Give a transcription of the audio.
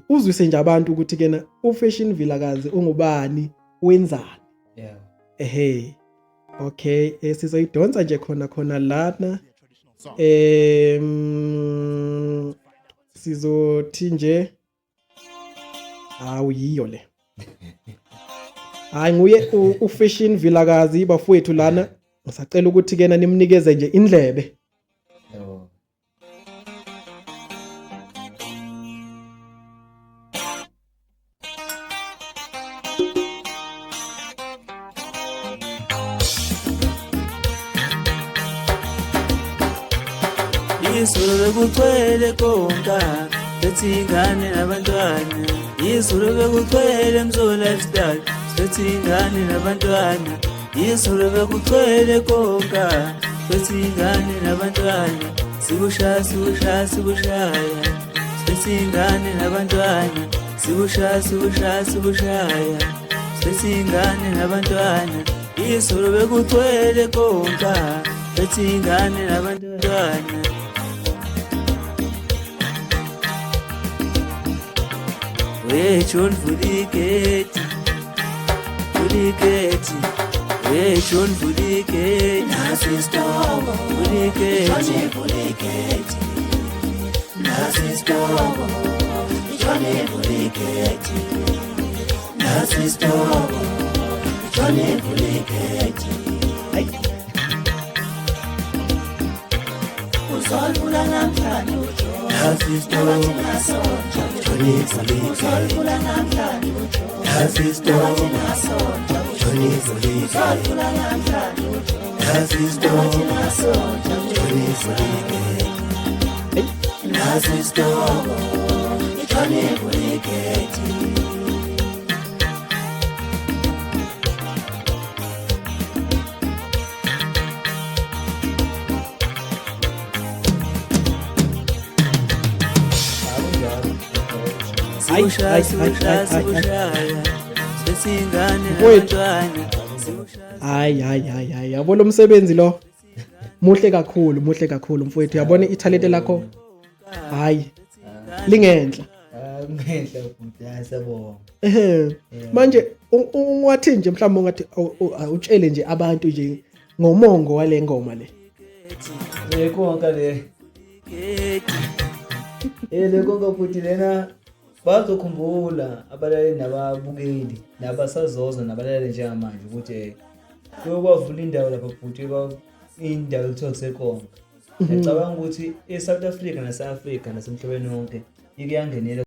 uzwise nje abantu ukuthi kena uFashion Vilakazi ungubani, wenzani. Yeah. Okay, sizoyidonsa nje khona lana. Sizothi nje yiyo le. Hayi nguye uFashion Vilakazi bafowethu lana. Ngisacela ukuthi kena nimnikeze nje indlebe. Yebo. Izulu bekugcwele konka lethi ingane nabantwana. Izulu bekugcwele Mzo Lifestyle lethi ingane nabantwana. Izulu bekugcwele konka lethi ingane nabantwana. Sikushaya lethi ingane nabantwana. Sikushaya lethi ingane nabantwana. Izulu bekugcwele konka lethi ingane nabantwana. Hey John Vuliketi, hey John Vuliketi, nasi stobo, Johnny Vuliketi, nasi stobo, Johnny Vuliketi, nasi stobo, Johnny Vuliketi. Uzolula namhlanje uJohn, nasi stobo, Johnny Vuliketi, uzolula namhlanje uJohn, nasi stobo, Johnny Vuliketi, uzolula namhlanje uJohn, nasi stobo, Johnny Vuliketi, nasi stobo, Johnny Vuliketi. Hayi yabona umsebenzi lo muhle kakhulu mfowethu, yabona ithalente lakho hayi lingenhla. Ngenhla futhi yasabonga. Manje ungathi nje mhlawumbe ungathi utshele nje abantu nje ngomongo wale ngoma le. Konka le. Le konka futhi lena bazokhumbula abalaleli nababukeli nabasazoza nabalaleli njengamanje ukuthi kuyokwavula indawo lapha futhi indawo ekuthiwa kusekonga. Ngicabanga ukuthi eSouth Africa naseAfrica nasemhlabeni wonke ikuyangenela